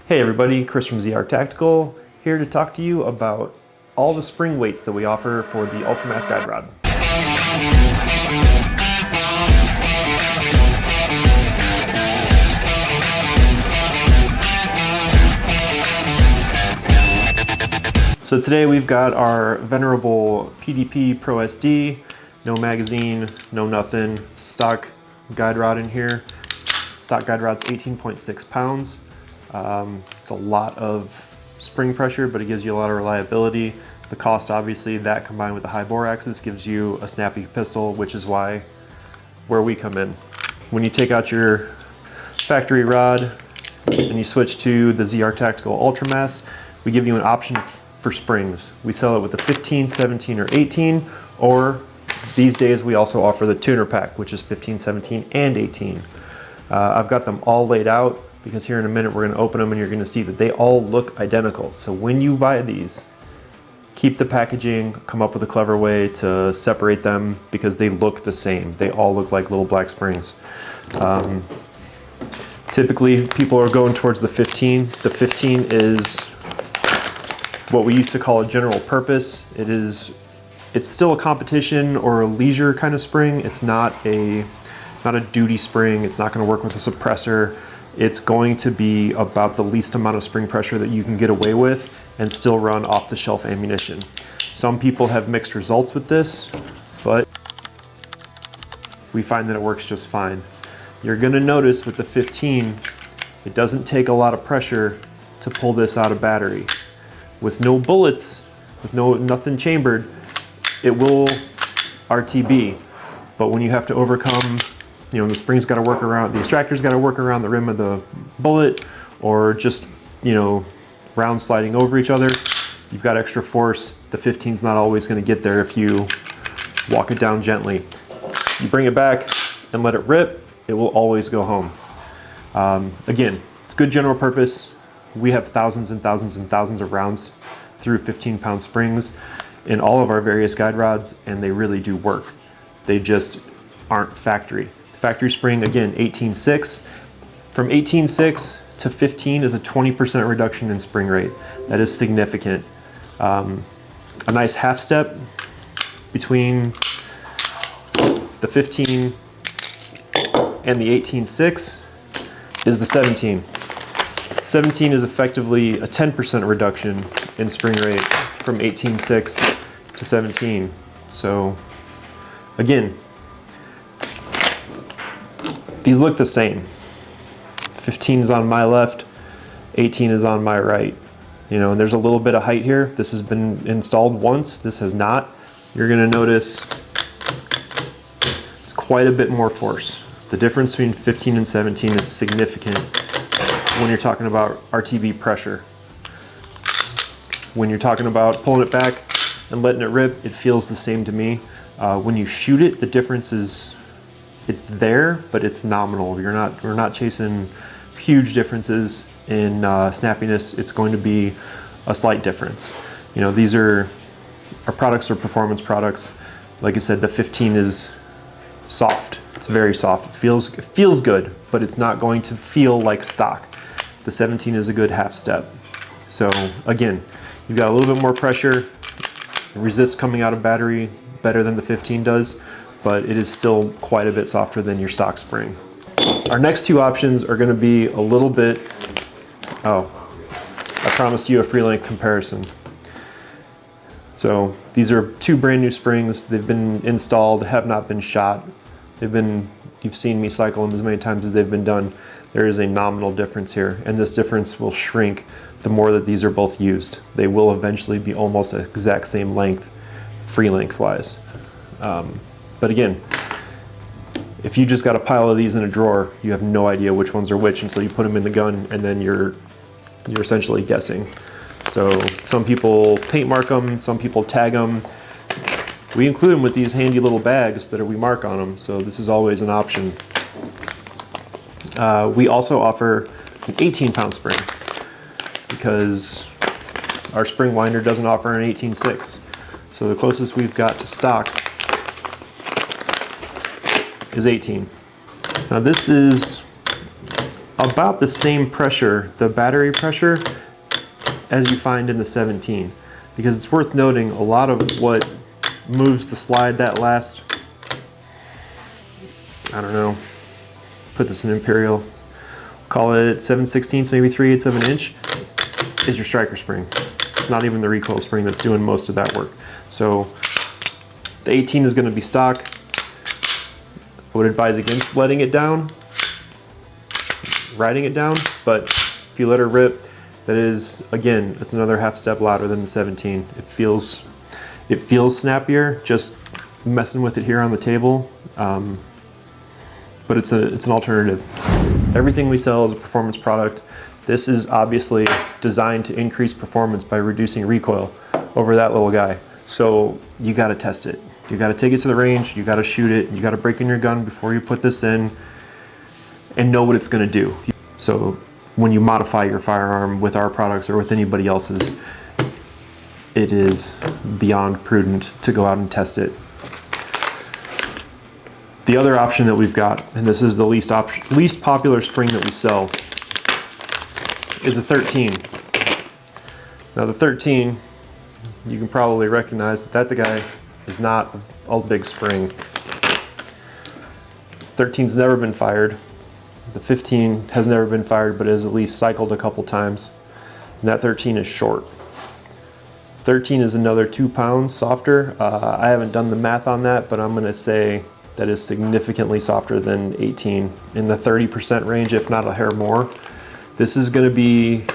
Hey everybody, Chris from ZR Tactical, here to talk to you about all the spring weights that we offer for the Ultramass guide rod. So today we've got our venerable PDP Pro SD, no magazine, no nothing, stock guide rod in here. Stock guide rod's 18.6 pounds. It's a lot of spring pressure, but it gives you a lot of reliability. The cost, obviously, that combined with the high bore axis gives you a snappy pistol, which is where we come in. When you take out your factory rod and you switch to the ZR Tactical Ultramass, we give you an option for springs. We sell it with the 15, 17, or 18, or these days we also offer the tuner pack, which is 15, 17, and 18. I've got them all laid out, because here in a minute we're going to open them and you're going to see that they all look identical. So when you buy these, keep the packaging, come up with a clever way to separate them because they look the same. They all look like little black springs. Typically people are going towards the 15. The 15 is what we used to call a general purpose. It's still a competition or a leisure kind of spring. It's not a duty spring. It's not going to work with a suppressor. It's going to be about the least amount of spring pressure that you can get away with and still run off-the-shelf ammunition. Some people have mixed results with this, but we find that it works just fine. You're going to notice with the 15, it doesn't take a lot of pressure to pull this out of battery. With no bullets, with nothing chambered, it will RTB. But when you have to overcome, the spring's got to work around, the extractor's got to work around the rim of the bullet, or just, round sliding over each other, you've got extra force. The 15's not always going to get there if you walk it down gently. You bring it back and let it rip, it will always go home. Again, it's good general purpose. We have thousands and thousands and thousands of rounds through 15-pound springs in all of our various guide rods, and they really do work. They just aren't factory. Factory spring, again, 18.6. From 18.6 to 15 is a 20% reduction in spring rate. That is significant. A nice half step between the 15 and the 18.6 is the 17. 17 is effectively a 10% reduction in spring rate from 18.6 to 17. So again, these look the same. 15 is on my left, 18 is on my right. And there's a little bit of height here. This has been installed once, this has not. You're gonna notice it's quite a bit more force. The difference between 15 and 17 is significant when you're talking about RTB pressure. When you're talking about pulling it back and letting it rip, it feels the same to me. When you shoot it, the difference is, it's there, but it's nominal. We're not chasing huge differences in snappiness. It's going to be a slight difference. These are our products, are performance products. Like I said, the 15 is soft. It's very soft. It feels good, but it's not going to feel like stock. The 17 is a good half step. So again, you've got a little bit more pressure. It resists coming out of battery better than the 15 does, but it is still quite a bit softer than your stock spring. Our next two options are going to be a little bit, I promised you a free length comparison. So these are two brand new springs. They've been installed, have not been shot. You've seen me cycle them as many times as they've been done. There is a nominal difference here, and this difference will shrink the more that these are both used. They will eventually be almost the exact same length, free length wise. But again, if you just got a pile of these in a drawer, you have no idea which ones are which until you put them in the gun, and then you're essentially guessing. So some people paint mark them, some people tag them. We include them with these handy little bags that we mark on them, so this is always an option. We also offer an 18-pound spring because our spring winder doesn't offer an 18.6. So the closest we've got to stock is 18. Now this is about the same pressure, the battery pressure, as you find in the 17. Because it's worth noting, a lot of what moves the slide that last, I don't know, put this in imperial, call it 7/16, maybe 3/8 of an inch, is your striker spring. It's not even the recoil spring that's doing most of that work. So the 18 is going to be stock. I would advise against letting it down, riding it down, but if you let her rip, that is, again, it's another half step louder than the 17. It feels snappier just messing with it here on the table, but it's an alternative. Everything we sell is a performance product. This is obviously designed to increase performance by reducing recoil over that little guy. So you got to test it. You got to take it to the range, you got to shoot it, you got to break in your gun before you put this in and know what it's going to do. So when you modify your firearm with our products or with anybody else's, it is beyond prudent to go out and test it. The other option that we've got, and this is the least popular spring that we sell, is a 13. Now the 13, you can probably recognize that the guy is not a big spring. 13's never been fired. The 15 has never been fired, but has at least cycled a couple times. And that 13 is short. 13 is another 2 pounds softer. I haven't done the math on that, but I'm gonna say that is significantly softer than 18, in the 30% range, if not a hair more. This is gonna be,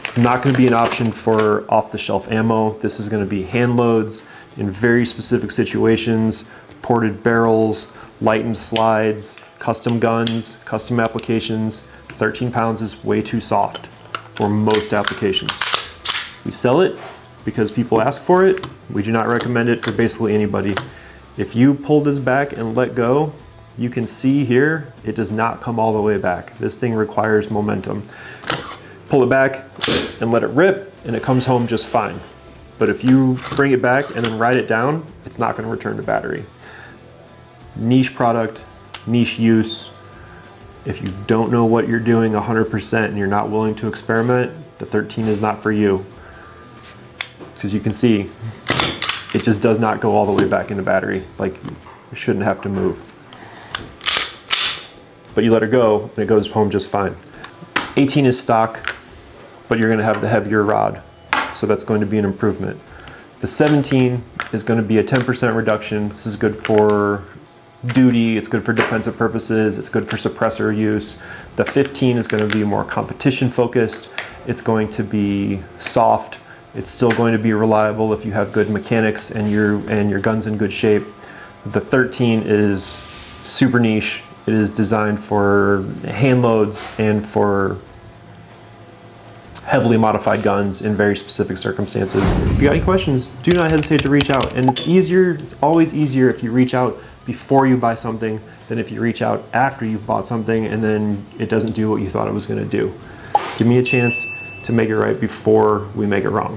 it's not gonna be an option for off-the-shelf ammo. This is gonna be hand loads in very specific situations, ported barrels, lightened slides, custom guns, custom applications. 13 pounds is way too soft for most applications. We sell it because people ask for it. We do not recommend it for basically anybody. If you pull this back and let go, you can see here, it does not come all the way back. This thing requires momentum. Pull it back and let it rip, and it comes home just fine. But if you bring it back and then ride it down, it's not going to return to battery. Niche product, niche use. If you don't know what you're doing 100% and you're not willing to experiment, the 13 is not for you. Because you can see, it just does not go all the way back into battery. Like, you shouldn't have to move. But you let her go and it goes home just fine. 18 is stock, but you're going to have the heavier rod. So that's going to be an improvement. The 17 is going to be a 10% reduction. This is good for duty, it's good for defensive purposes, it's good for suppressor use. The 15 is going to be more competition focused. It's going to be soft. It's still going to be reliable if you have good mechanics and your gun's in good shape. The 13 is super niche. It is designed for hand loads and for heavily modified guns in very specific circumstances. If you got any questions, do not hesitate to reach out. And it's always easier if you reach out before you buy something than if you reach out after you've bought something and then it doesn't do what you thought it was going to do. Give me a chance to make it right before we make it wrong.